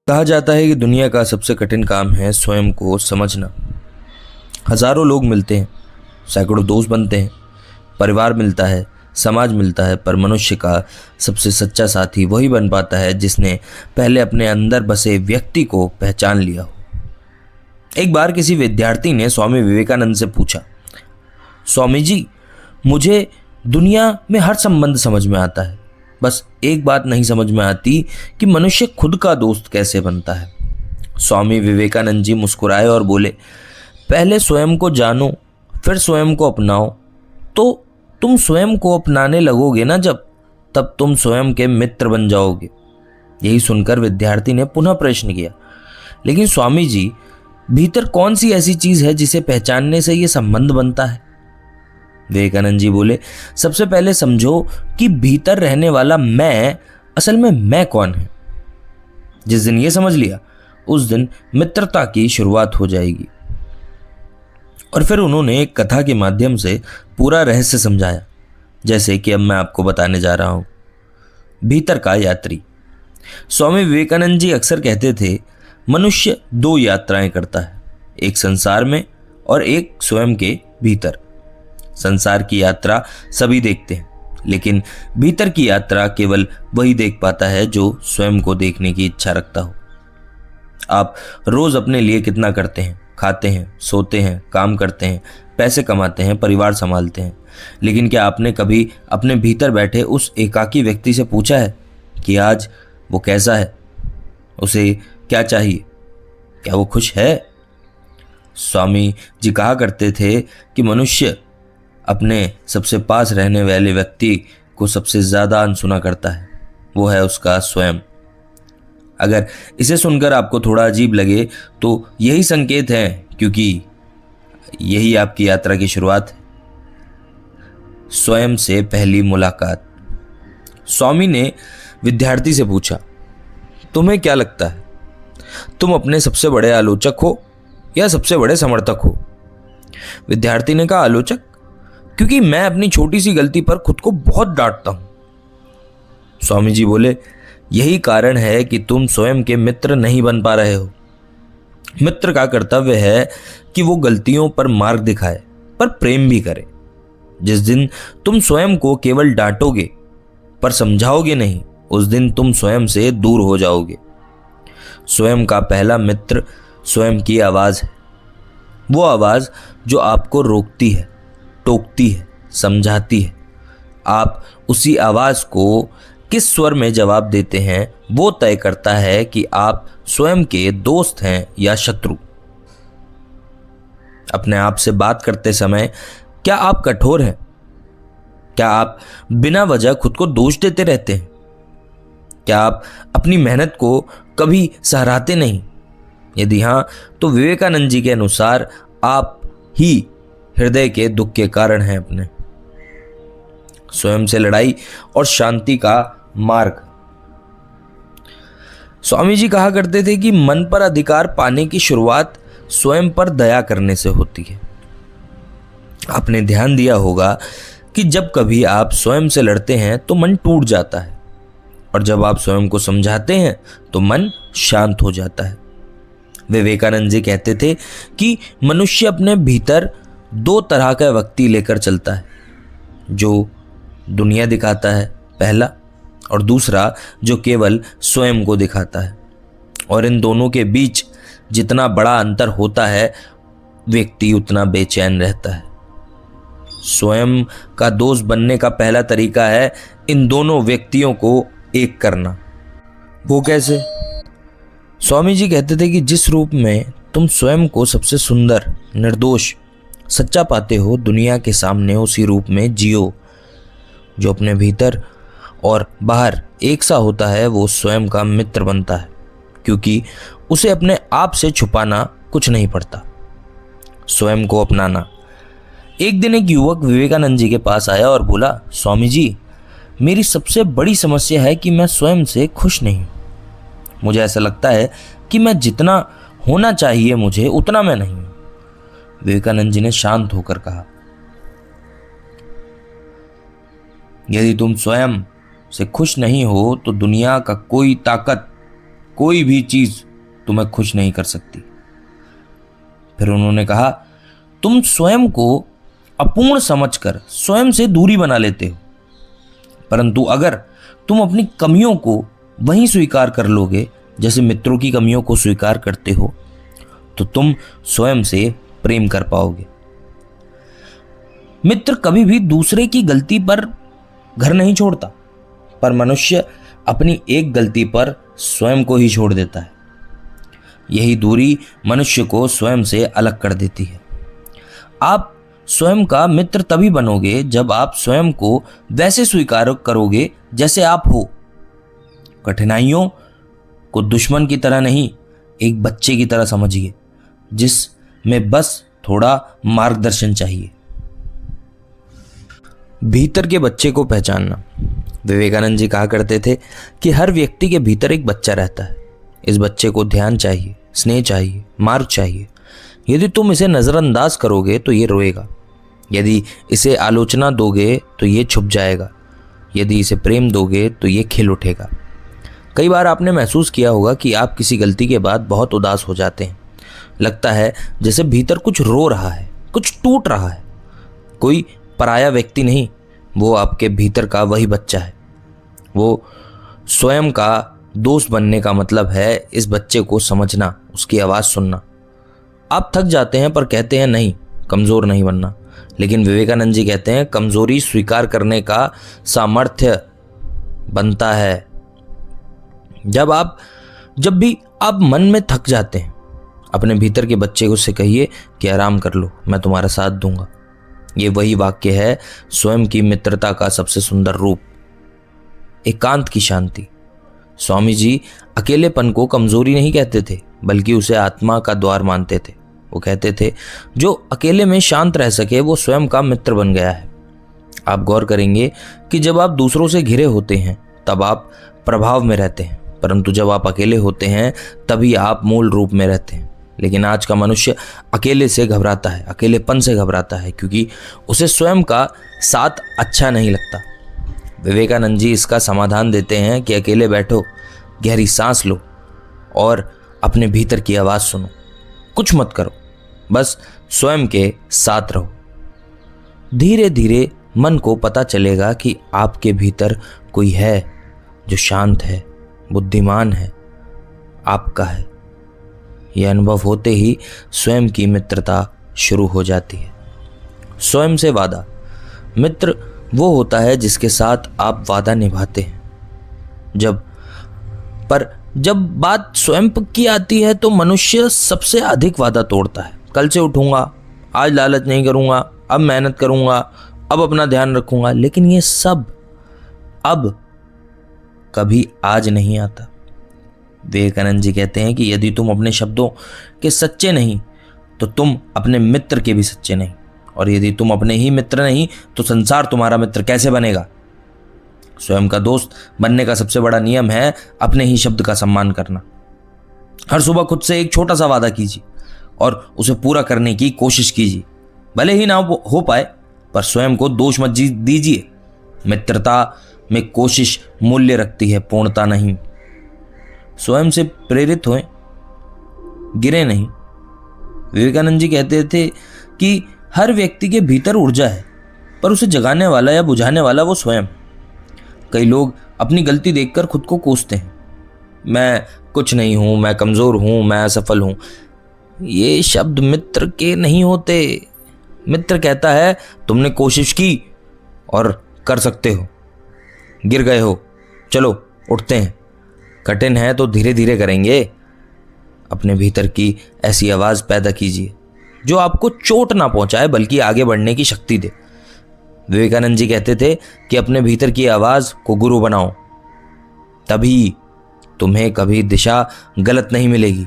कहा जाता है कि दुनिया का सबसे कठिन काम है स्वयं को समझना। हजारों लोग मिलते हैं, सैकड़ों दोस्त बनते हैं, परिवार मिलता है, समाज मिलता है, पर मनुष्य का सबसे सच्चा साथी वही बन पाता है जिसने पहले अपने अंदर बसे व्यक्ति को पहचान लिया हो। एक बार किसी विद्यार्थी ने स्वामी विवेकानंद से पूछा, स्वामी जी, मुझे दुनिया में हर संबंध समझ में आता है, बस एक बात नहीं समझ में आती कि मनुष्य खुद का दोस्त कैसे बनता है। स्वामी विवेकानंद जी मुस्कुराए और बोले, पहले स्वयं को जानो, फिर स्वयं को अपनाओ, तो तुम स्वयं को अपनाने लगोगे ना जब, तब तुम स्वयं के मित्र बन जाओगे। यही सुनकर विद्यार्थी ने पुनः प्रश्न किया, लेकिन स्वामी जी, भीतर कौन सी ऐसी चीज है जिसे पहचानने से यह संबंध बनता है? विवेकानंद जी बोले, सबसे पहले समझो कि भीतर रहने वाला मैं असल में मैं कौन है। जिस दिन यह समझ लिया, उस दिन मित्रता की शुरुआत हो जाएगी। और फिर उन्होंने एक कथा के माध्यम से पूरा रहस्य समझाया, जैसे कि अब मैं आपको बताने जा रहा हूं। भीतर का यात्री। स्वामी विवेकानंद जी अक्सर कहते थे, मनुष्य दो यात्राएं करता है, एक संसार में और एक स्वयं के भीतर। संसार की यात्रा सभी देखते हैं, लेकिन भीतर की यात्रा केवल वही देख पाता है जो स्वयं को देखने की इच्छा रखता हो। आप रोज अपने लिए कितना करते हैं? खाते हैं, सोते हैं, काम करते हैं, पैसे कमाते हैं, परिवार संभालते हैं, लेकिन क्या आपने कभी अपने भीतर बैठे उस एकाकी व्यक्ति से पूछा है कि आज वो कैसा है, उसे क्या चाहिए, क्या वो खुश है? स्वामी जी कहा करते थे कि मनुष्य अपने सबसे पास रहने वाले व्यक्ति को सबसे ज्यादा अनसुना करता है, वो है उसका स्वयं। अगर इसे सुनकर आपको थोड़ा अजीब लगे तो यही संकेत है, क्योंकि यही आपकी यात्रा की शुरुआत है। स्वयं से पहली मुलाकात। स्वामी ने विद्यार्थी से पूछा, तुम्हें क्या लगता है, तुम अपने सबसे बड़े आलोचक हो या सबसे बड़े समर्थक हो? विद्यार्थी ने कहा, आलोचक, क्योंकि मैं अपनी छोटी सी गलती पर खुद को बहुत डांटता हूं। स्वामी जी बोले, यही कारण है कि तुम स्वयं के मित्र नहीं बन पा रहे हो। मित्र का कर्तव्य है कि वो गलतियों पर मार्ग दिखाए, पर प्रेम भी करे। जिस दिन तुम स्वयं को केवल डांटोगे पर समझाओगे नहीं, उस दिन तुम स्वयं से दूर हो जाओगे। स्वयं का पहला मित्र स्वयं की आवाज है, वो आवाज जो आपको रोकती है, टोकती है, समझाती है। आप उसी आवाज को किस स्वर में जवाब देते हैं, वो तय करता है कि आप स्वयं के दोस्त हैं या शत्रु। अपने आप से बात करते समय क्या आप कठोर हैं? क्या आप बिना वजह खुद को दोष देते रहते हैं? क्या आप अपनी मेहनत को कभी सराहते नहीं? यदि हां, तो विवेकानंद जी के अनुसार आप ही हृदय के दुख के कारण हैं अपने। स्वयं से लड़ाई और शांति का मार्ग। स्वामी जी कहा करते थे कि मन पर अधिकार पाने की शुरुआत स्वयं पर दया करने से होती है। आपने ध्यान दिया होगा कि जब कभी आप स्वयं से लड़ते हैं तो मन टूट जाता है, और जब आप स्वयं को समझाते हैं तो मन शांत हो जाता है। विवेकानंद जी कहते थे कि मनुष्य अपने भीतर दो तरह का व्यक्ति लेकर चलता है, जो दुनिया दिखाता है पहला, और दूसरा जो केवल स्वयं को दिखाता है। और इन दोनों के बीच जितना बड़ा अंतर होता है, व्यक्ति उतना बेचैन रहता है। स्वयं का दोस्त बनने का पहला तरीका है इन दोनों व्यक्तियों को एक करना। वो कैसे? स्वामी जी कहते थे कि जिस रूप में तुम स्वयं को सबसे सुंदर, निर्दोष, सच्चा पाते हो, दुनिया के सामने उसी रूप में जियो। जो अपने भीतर और बाहर एक सा होता है, वो स्वयं का मित्र बनता है, क्योंकि उसे अपने आप से छुपाना कुछ नहीं पड़ता। स्वयं को अपनाना। एक दिन एक युवक विवेकानंद जी के पास आया और बोला, स्वामी जी, मेरी सबसे बड़ी समस्या है कि मैं स्वयं से खुश नहीं हूं। मुझे ऐसा लगता है कि मैं जितना होना चाहिए मुझे, उतना मैं नहीं हूं। विवेकानंद जी ने शांत होकर कहा, यदि तुम स्वयं से खुश नहीं हो तो दुनिया का कोई ताकत कोई भी चीज तुम्हें खुश नहीं कर सकती। फिर उन्होंने कहा, तुम स्वयं को अपूर्ण समझकर स्वयं से दूरी बना लेते हो, परंतु अगर तुम अपनी कमियों को वहीं स्वीकार कर लोगे जैसे मित्रों की कमियों को स्वीकार करते हो, तो तुम स्वयं से प्रेम कर पाओगे। मित्र कभी भी दूसरे की गलती पर घर नहीं छोड़ता, पर मनुष्य अपनी एक गलती पर स्वयं को ही छोड़ देता है। यही दूरी मनुष्य को स्वयं से अलग कर देती है। आप स्वयं का मित्र तभी बनोगे जब आप स्वयं को वैसे स्वीकार करोगे जैसे आप हो। कठिनाइयों को दुश्मन की तरह नहीं, एक बच्चे की तरह समझिए, जिसमें बस थोड़ा मार्गदर्शन चाहिए। भीतर के बच्चे को पहचानना। विवेकानंद जी कहा करते थे कि हर व्यक्ति के भीतर एक बच्चा रहता है। इस बच्चे को ध्यान चाहिए, स्नेह चाहिए, मार्ग चाहिए। यदि तुम इसे नज़रअंदाज करोगे तो ये रोएगा, यदि इसे आलोचना दोगे तो ये छुप जाएगा, यदि इसे प्रेम दोगे तो ये खिल उठेगा। कई बार आपने महसूस किया होगा कि आप किसी गलती के बाद बहुत उदास हो जाते हैं। लगता है जैसे भीतर कुछ रो रहा है, कुछ टूट रहा है। कोई पराया व्यक्ति नहीं, वो आपके भीतर का वही बच्चा है। वो स्वयं का दोस्त बनने का मतलब है इस बच्चे को समझना, उसकी आवाज़ सुनना। आप थक जाते हैं पर कहते हैं नहीं, कमज़ोर नहीं बनना। लेकिन विवेकानंद जी कहते हैं कमज़ोरी स्वीकार करने का सामर्थ्य बनता है। जब भी आप मन में थक जाते हैं, अपने भीतर के बच्चे को से कहिए कि आराम कर लो, मैं तुम्हारा साथ दूंगा। ये वही वाक्य है स्वयं की मित्रता का सबसे सुंदर रूप, एकांत की शांति। स्वामी जी अकेलेपन को कमजोरी नहीं कहते थे, बल्कि उसे आत्मा का द्वार मानते थे। वो कहते थे जो अकेले में शांत रह सके वो स्वयं का मित्र बन गया है। आप गौर करेंगे कि जब आप दूसरों से घिरे होते हैं तब आप प्रभाव में रहते हैं, परंतु जब आप अकेले होते हैं तभी आप मूल रूप में रहते हैं। लेकिन आज का मनुष्य अकेले से घबराता है, अकेलेपन से घबराता है, क्योंकि उसे स्वयं का साथ अच्छा नहीं लगता। विवेकानंद जी इसका समाधान देते हैं कि अकेले बैठो, गहरी सांस लो और अपने भीतर की आवाज़ सुनो। कुछ मत करो, बस स्वयं के साथ रहो। धीरे धीरे मन को पता चलेगा कि आपके भीतर कोई है जो शांत है, बुद्धिमान है, आपका है। यह अनुभव होते ही स्वयं की मित्रता शुरू हो जाती है। स्वयं से वादा। मित्र वो होता है जिसके साथ आप वादा निभाते हैं। जब बात स्वयं की आती है तो मनुष्य सबसे अधिक वादा तोड़ता है। कल से उठूंगा, आज लालच नहीं करूंगा, अब मेहनत करूंगा, अब अपना ध्यान रखूंगा। लेकिन ये सब अब कभी आज नहीं आता। विवेकानंद जी कहते हैं कि यदि तुम अपने शब्दों के सच्चे नहीं तो तुम अपने मित्र के भी सच्चे नहीं, और यदि तुम अपने ही मित्र नहीं तो संसार तुम्हारा मित्र कैसे बनेगा। स्वयं का दोस्त बनने का सबसे बड़ा नियम है अपने ही शब्द का सम्मान करना। हर सुबह खुद से एक छोटा सा वादा कीजिए और उसे पूरा करने की कोशिश कीजिए। भले ही ना हो पाए पर स्वयं को दोष मत दीजिए। मित्रता में कोशिश मूल्य रखती है, पूर्णता नहीं। स्वयं से प्रेरित होएं, गिरे नहीं। विवेकानंद जी कहते थे कि हर व्यक्ति के भीतर ऊर्जा है, पर उसे जगाने वाला या बुझाने वाला वो स्वयं। कई लोग अपनी गलती देखकर खुद को कोसते हैं, मैं कुछ नहीं हूं, मैं कमजोर हूं, मैं असफल हूं। ये शब्द मित्र के नहीं होते। मित्र कहता है तुमने कोशिश की और कर सकते हो, गिर गए हो, चलो उठते हैं। कठिन है तो धीरे धीरे करेंगे। अपने भीतर की ऐसी आवाज़ पैदा कीजिए जो आपको चोट ना पहुंचाए बल्कि आगे बढ़ने की शक्ति दे। विवेकानंद जी कहते थे कि अपने भीतर की आवाज़ को गुरु बनाओ, तभी तुम्हें कभी दिशा गलत नहीं मिलेगी।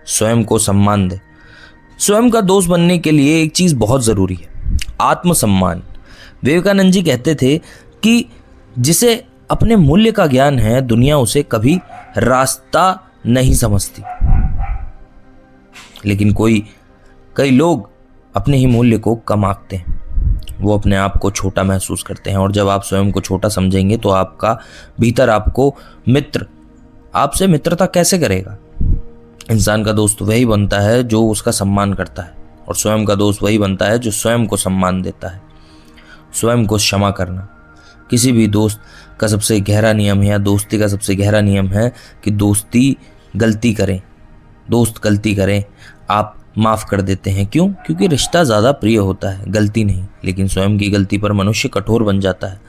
स्वयं को सम्मान दे। स्वयं का दोस्त बनने के लिए एक चीज़ बहुत ज़रूरी है, आत्मसम्मान। विवेकानंद जी कहते थे कि जिसे अपने मूल्य का ज्ञान है दुनिया उसे कभी रास्ता नहीं समझती। लेकिन कई लोग अपने ही मूल्य को कम आंकते हैं। वो अपने आप को छोटा महसूस करते हैं, और जब आप स्वयं को छोटा समझेंगे तो आपका भीतर आपको मित्र आपसे मित्रता कैसे करेगा? इंसान का दोस्त वही बनता है जो उसका सम्मान करता है, और स्वयं का दोस्त वही बनता है जो स्वयं को सम्मान देता है। स्वयं को क्षमा करना किसी भी दोस्त का सबसे गहरा नियम है, या दोस्ती का सबसे गहरा नियम है कि दोस्त गलती करें, आप माफ़ कर देते हैं। क्यों? क्योंकि रिश्ता ज़्यादा प्रिय होता है, गलती नहीं। लेकिन स्वयं की गलती पर मनुष्य कठोर बन जाता है।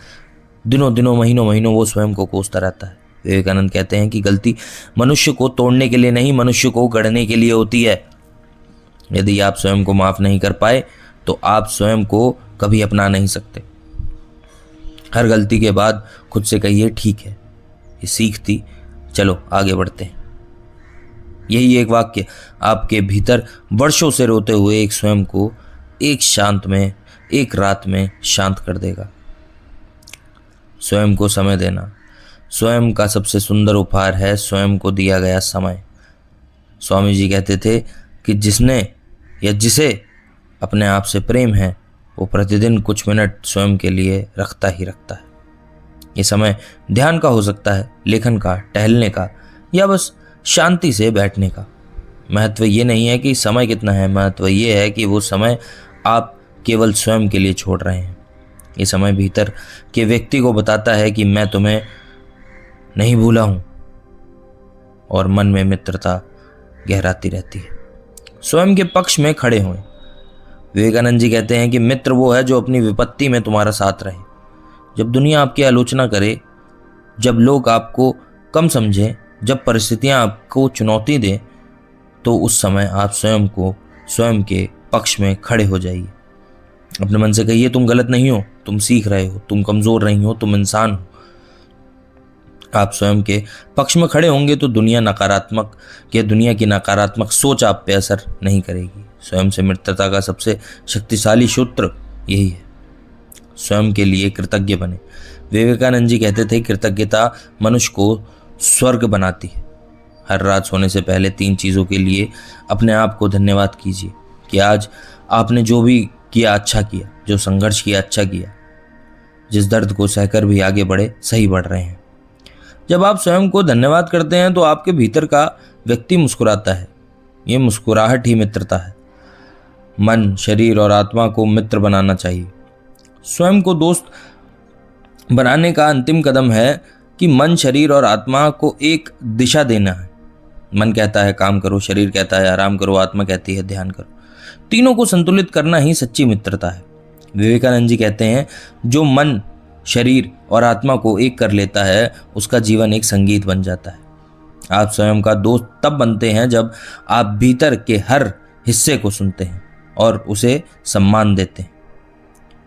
दिनों दिनों, महीनों महीनों वो स्वयं को कोसता रहता है। विवेकानंद कहते हैं कि गलती मनुष्य को तोड़ने के लिए नहीं, मनुष्य को गढ़ने के लिए होती है। यदि आप स्वयं को माफ़ नहीं कर पाए तो आप स्वयं को कभी अपना नहीं सकते। हर गलती के बाद खुद से कहिए, ठीक है, ये सीख थी, चलो आगे बढ़ते हैं। यही एक वाक्य आपके भीतर वर्षों से रोते हुए एक स्वयं को एक रात में शांत कर देगा। स्वयं को समय देना स्वयं का सबसे सुंदर उपहार है, स्वयं को दिया गया समय। स्वामी जी कहते थे कि जिसे अपने आप से प्रेम है वो प्रतिदिन कुछ मिनट स्वयं के लिए रखता ही रखता है। ये समय ध्यान का हो सकता है, लेखन का, टहलने का, या बस शांति से बैठने का। महत्व ये नहीं है कि समय कितना है, महत्व ये है कि वो समय आप केवल स्वयं के लिए छोड़ रहे हैं। ये समय भीतर के व्यक्ति को बताता है कि मैं तुम्हें नहीं भूला हूं, और मन में मित्रता गहराती रहती है। स्वयं के पक्ष में खड़े हों। विवेकानंद जी कहते हैं कि मित्र वो है जो अपनी विपत्ति में तुम्हारा साथ रहे। जब दुनिया आपकी आलोचना करे, जब लोग आपको कम समझें, जब परिस्थितियां आपको चुनौती दें, तो उस समय आप स्वयं के पक्ष में खड़े हो जाइए। अपने मन से कहिए, तुम गलत नहीं हो, तुम सीख रहे हो, तुम कमज़ोर नहीं हो, तुम इंसान हो। आप स्वयं के पक्ष में खड़े होंगे तो दुनिया की नकारात्मक सोच आप पे असर नहीं करेगी। स्वयं से मित्रता का सबसे शक्तिशाली सूत्र यही है, स्वयं के लिए कृतज्ञ बने। विवेकानंद जी कहते थे, कृतज्ञता मनुष्य को स्वर्ग बनाती है। हर रात सोने से पहले 3 चीज़ों के लिए अपने आप को धन्यवाद कीजिए कि आज आपने जो भी किया अच्छा किया, जो संघर्ष किया अच्छा किया, जिस दर्द को सहकर भी आगे बढ़े, सही बढ़ रहे हैं। जब आप स्वयं को धन्यवाद करते हैं तो आपके भीतर का व्यक्ति मुस्कुराता है। ये मुस्कुराहट ही मित्रता है। मन, शरीर और आत्मा को मित्र बनाना चाहिए। स्वयं को दोस्त बनाने का अंतिम कदम है कि मन, शरीर और आत्मा को एक दिशा देना है। मन कहता है काम करो, शरीर कहता है आराम करो, आत्मा कहती है ध्यान करो। तीनों को संतुलित करना ही सच्ची मित्रता है। विवेकानंद जी कहते हैं, जो मन, शरीर और आत्मा को एक कर लेता है उसका जीवन एक संगीत बन जाता है। आप स्वयं का दोस्त तब बनते हैं जब आप भीतर के हर हिस्से को सुनते हैं और उसे सम्मान देते हैं।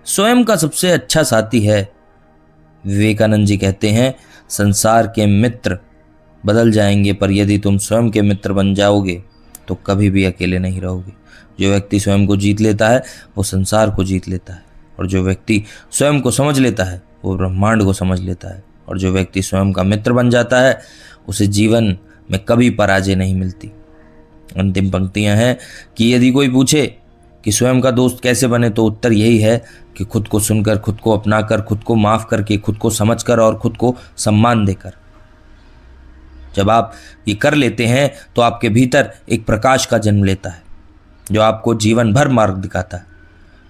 स्वयं का सबसे अच्छा साथी है। विवेकानंद जी कहते हैं, संसार के मित्र बदल जाएंगे, पर यदि तुम स्वयं के मित्र बन जाओगे तो कभी भी अकेले नहीं रहोगे। जो व्यक्ति स्वयं को जीत लेता है वो संसार को जीत लेता है, और जो व्यक्ति स्वयं को समझ लेता है वो ब्रह्मांड को समझ लेता है, और जो व्यक्ति स्वयं का मित्र बन जाता है उसे जीवन में कभी पराजय नहीं मिलती। अंतिम पंक्तियां हैं कि यदि कोई पूछे कि स्वयं का दोस्त कैसे बने, तो उत्तर यही है कि खुद को सुनकर, खुद को अपनाकर, खुद को माफ़ करके, खुद को समझकर और खुद को सम्मान देकर। जब आप ये कर लेते हैं तो आपके भीतर एक प्रकाश का जन्म लेता है जो आपको जीवन भर मार्ग दिखाता है।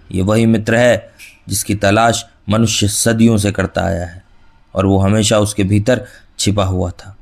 ये वही मित्र है जिसकी तलाश मनुष्य सदियों से करता आया है, और वो हमेशा उसके भीतर छिपा हुआ था।